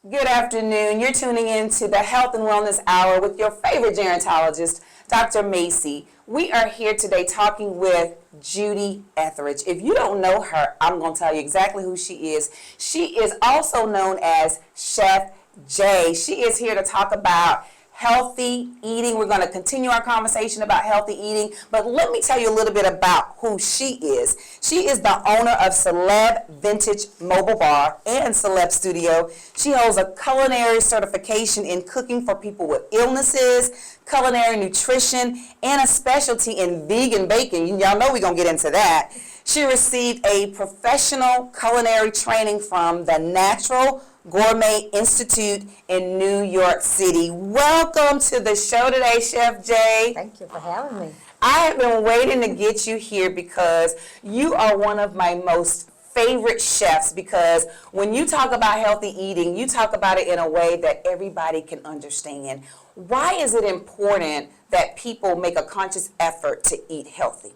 Good afternoon. You're tuning in to the Health and Wellness Hour with your favorite gerontologist, Dr. Macy. We are here today talking with Judy Etheredge. If you don't know her, I'm going to tell you exactly who she is. She is also known as Chef J. She is here to talk about healthy eating. We're going to continue our conversation about healthy eating, but let me tell you a little bit about who she is. She is the owner of Celeb Vintage Mobile Bar and Celeb Studio. She holds a culinary certification in cooking for people with illnesses, culinary nutrition, and a specialty in vegan baking. Y'all know we're going to get into that. She received a professional culinary training from the Natural Gourmet Institute in New York City. Welcome to the show today, Chef J. Thank you for having me. I have been waiting to get you here because you are one of my most favorite chefs, because when you talk about healthy eating, you talk about it in a way that everybody can understand. Why is it important that people make a conscious effort to eat healthy?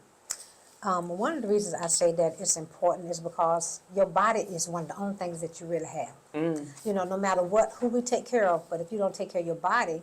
One of the reasons I say that it's important is because your body is one of the only things that you really have. You know, no matter who we take care of, but if you don't take care of your body,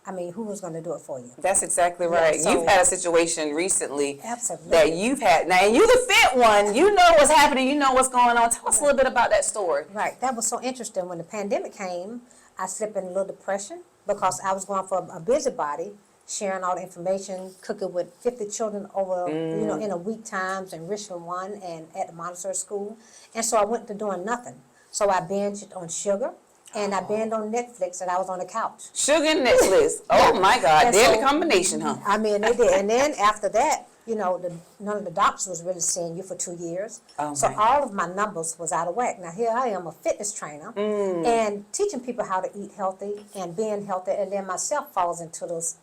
I mean, who is going to do it for you? That's exactly right. Yeah, so, you've had a situation recently absolutely. that you've had. Now, and you're the fit one. You know what's happening. You know what's going on. Tell us a little bit about that story. Right. That was so interesting. When the pandemic came, I slipped in a little depression because I was going for a busybody, sharing all the information, cooking with 50 children over, you know, in a week times in Richmond 1 and at the Montessori school. And so I went to doing nothing. So I binged on sugar, and I binged on Netflix, and I was on the couch. Sugar and Netflix. Oh, my God. And Deadly so, combination, huh? I mean, they did. And then after that, you know, none of the doctors was really seeing you for 2 years. Oh, so man. all of my numbers was out of whack. Now, here I am, a fitness trainer, and teaching people how to eat healthy and being healthy, and then myself falls into those,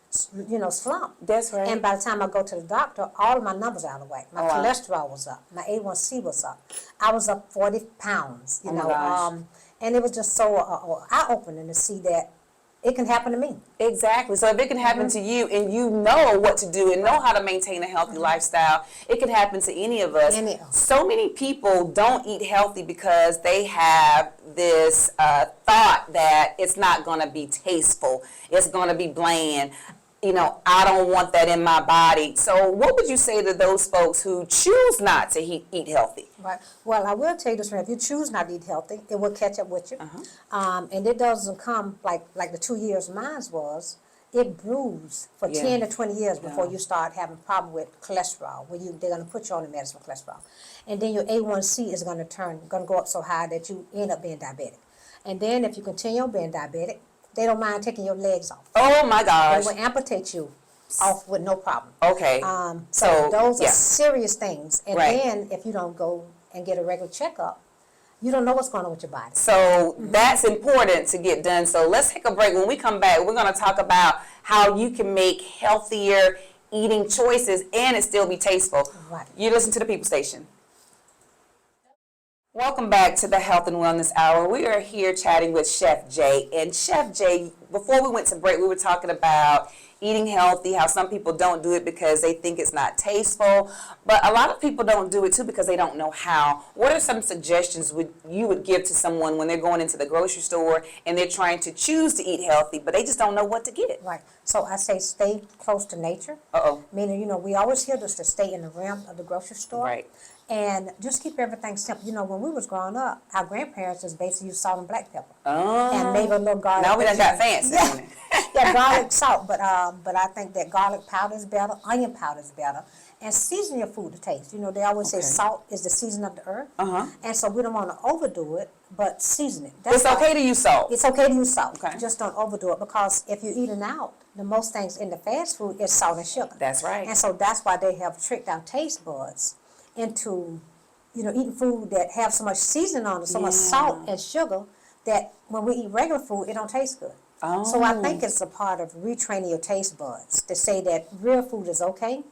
you know, slump. That's right. And by the time I go to the doctor, all of my numbers are out of whack. My wow. cholesterol was up. My A1C was up. I was up 40 pounds, you Oh, my know. gosh. And it was just so eye-opening to see that it can happen to me. Exactly. So if it can happen to you and you know what to do and know how to maintain a healthy lifestyle, it can happen to any of us. So many people don't eat healthy because they have this thought that it's not going to be tasteful. It's going to be bland. You know, I don't want that in my body. So what would you say to those folks who choose not to eat healthy? Right. Well, I will tell you this, if you choose not to eat healthy, it will catch up with you. And it doesn't come like the 2 years mine was. It brews for 10 to 20 years before you start having a problem with cholesterol, where they're going to put you on the medicine for cholesterol. And then your A1C is going to go up so high that you end up being diabetic. And then if you continue being diabetic, they don't mind taking your legs off. Oh, my gosh. They will amputate you off with no problem. Okay. So those are serious things. And Right. then if you don't go and get a regular checkup, you don't know what's going on with your body. So that's important to get done. So let's take a break. When we come back, we're going to talk about how you can make healthier eating choices and it still be tasteful. Right. You listen to the People Station. Welcome back to the Health and Wellness Hour. We are here chatting with Chef J. And Chef J, before we went to break, we were talking about eating healthy, how some people don't do it because they think it's not tasteful. But a lot of people don't do it, too, because they don't know how. What are some suggestions you would give to someone when they're going into the grocery store and they're trying to choose to eat healthy, but they just don't know what to get? Right. So I say stay close to nature. Meaning, you know, we always hear this to stay in the realm of the grocery store. Right. And just keep everything simple. You know, when we was growing up, our grandparents just basically used salt and black pepper. And maybe a little garlic. Now we done got fancy. Yeah, garlic, salt. But I think that garlic powder is better, onion powder is better. And season your food to taste. You know, they always say salt is the season of the earth. And so we don't want to overdo it, but season it. It's okay to use salt. It's okay to use salt. Okay. Just don't overdo it, because if you're eating out, the most things in the fast food is salt and sugar. That's right. And so that's why they have tricked our taste buds into, you know, eating food that have so much seasoning on it, so much salt and sugar, that when we eat regular food, it don't taste good. So I think it's a part of retraining your taste buds to say that real food is okay,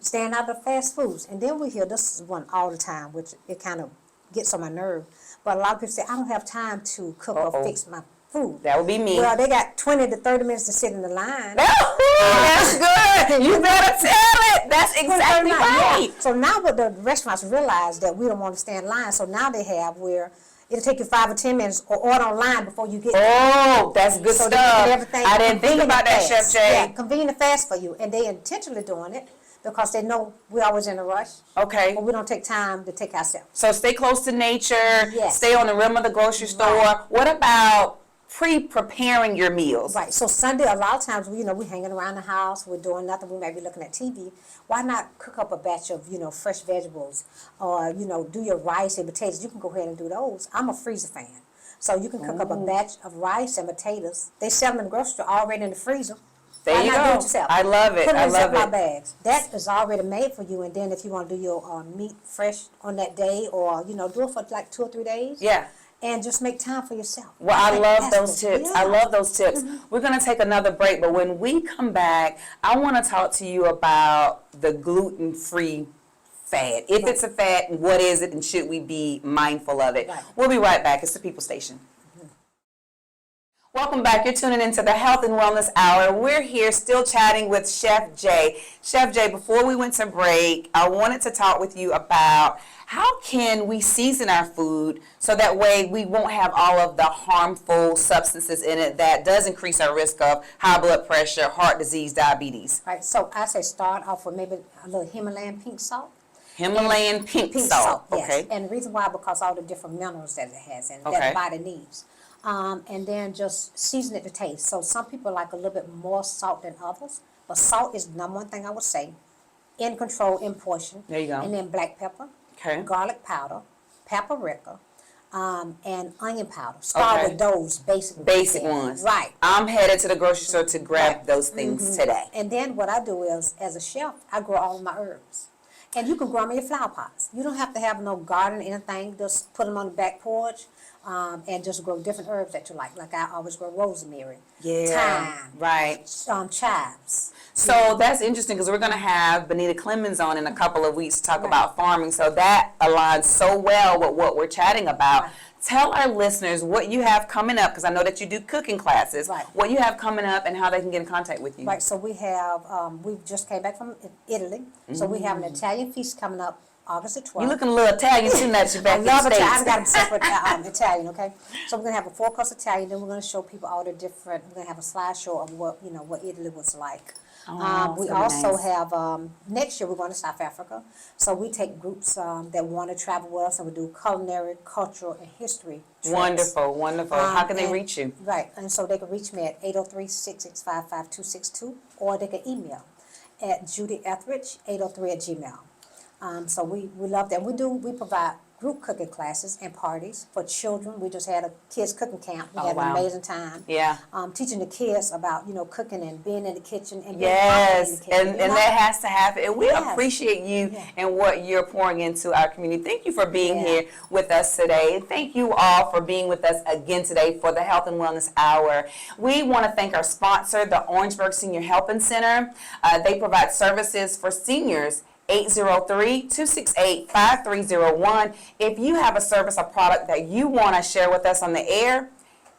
staying out of fast foods. And then we hear this is one all the time, which it kind of gets on my nerve. But a lot of people say, I don't have time to cook or fix my food. That would be me. Well, they got 20 to 30 minutes to sit in the line. That's good. You better tell it. That's exactly right. Yeah. So now what the restaurants realize that we don't want to stand in line, so now they have where It'll take you 5 or 10 minutes, or order online before you get Oh, that's good so stuff. they make everything I didn't think convenient about that, and Chef fast. Jay. Yeah, convenient and fast for you, and they intentionally doing it because they know we're always in a rush. Okay. But we don't take time to take ourselves. So stay close to nature. Yes. Stay on the rim of the grocery store. Right. What about pre-preparing your meals? Right. So Sunday, a lot of times, we hanging around the house, we're doing nothing. We might be looking at TV. Why not cook up a batch of fresh vegetables, or do your rice and potatoes? You can go ahead and do those. I'm a freezer fan, so you can cook up a batch of rice and potatoes. They sell them in the grocery store already in the freezer. There Why you not do go. it yourself? I love it. Put it I in love Ziploc it. bags. That is already made for you. And then if you want to do your meat fresh on that day, or do it for like 2 or 3 days. Yeah. And just make time for yourself. Well, I love That's those what- tips. yeah. I love those tips. We're going to take another break, but when we come back, I want to talk to you about the gluten-free fad. If it's a fad, what is it, and should we be mindful of it? Right. We'll be right back. It's the People Station. Welcome back. You're tuning into the Health and Wellness Hour. We're here still chatting with Chef Jay. Chef Jay, before we went to break, I wanted to talk with you about how can we season our food so that way we won't have all of the harmful substances in it that does increase our risk of high blood pressure, heart disease, diabetes. Right, so I say start off with maybe a little Himalayan pink salt. Himalayan pink salt. Yes. Okay. And the reason why, because all the different minerals that it has and Okay. that the body needs. And then just season it to taste. So some people like a little bit more salt than others, but salt is the number one thing I would say. In control, in portion. There you go. And then black pepper, Okay. garlic powder, paprika, and onion powder. Start Okay. with those basic Basic there. ones. Right. I'm headed to the grocery store to grab Right. those things today. And then what I do is, as a chef, I grow all of my herbs. And you can grow them in your flower pots. You don't have to have no garden or anything. Just put them on the back porch, and just grow different herbs that you like. Like I always grow rosemary, thyme, Right. chives. So that's interesting because we're going to have Benita Clemens on in a couple of weeks to talk about farming. So that aligns so well with what we're chatting about. Right. Tell our listeners what you have coming up, because I know that you do cooking classes, Right. what you have coming up and how they can get in contact with you. Right, so we have, we just came back from Italy. So we have an Italian feast coming up August the 12th. You looking a little Italian too, that you're back I in love the Italian. I States. got them separate Italian, okay? So we're gonna have a 4-course Italian. Then we're gonna show people all the different. We're gonna have a slideshow of what what Italy was like. We it's also nice. have next year we're going to South Africa. So we take groups that want to travel with us, and we do culinary, cultural, and history trips. Wonderful, wonderful. How can they And- reach you? Right, and so they can reach me at 803-665-5262, or they can email at Judy Etheredge 803@gmail. So we love that. We provide group cooking classes and parties for children. We just had a kids cooking camp. We had wow. an amazing time. Yeah. Teaching the kids about cooking and being in the kitchen and being Yes, confident in the kitchen. and that has to happen. And we Yes. appreciate you Yeah. and what you're pouring into our community. Thank you for being Yeah. here with us today. And thank you all for being with us again today for the Health and Wellness Hour. We want to thank our sponsor, the Orangeburg Senior Helping Center. They provide services for seniors. 803-268-5301. If you have a service or product that you want to share with us on the air,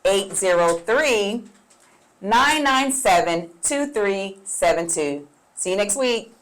803-997-2372. See you next week.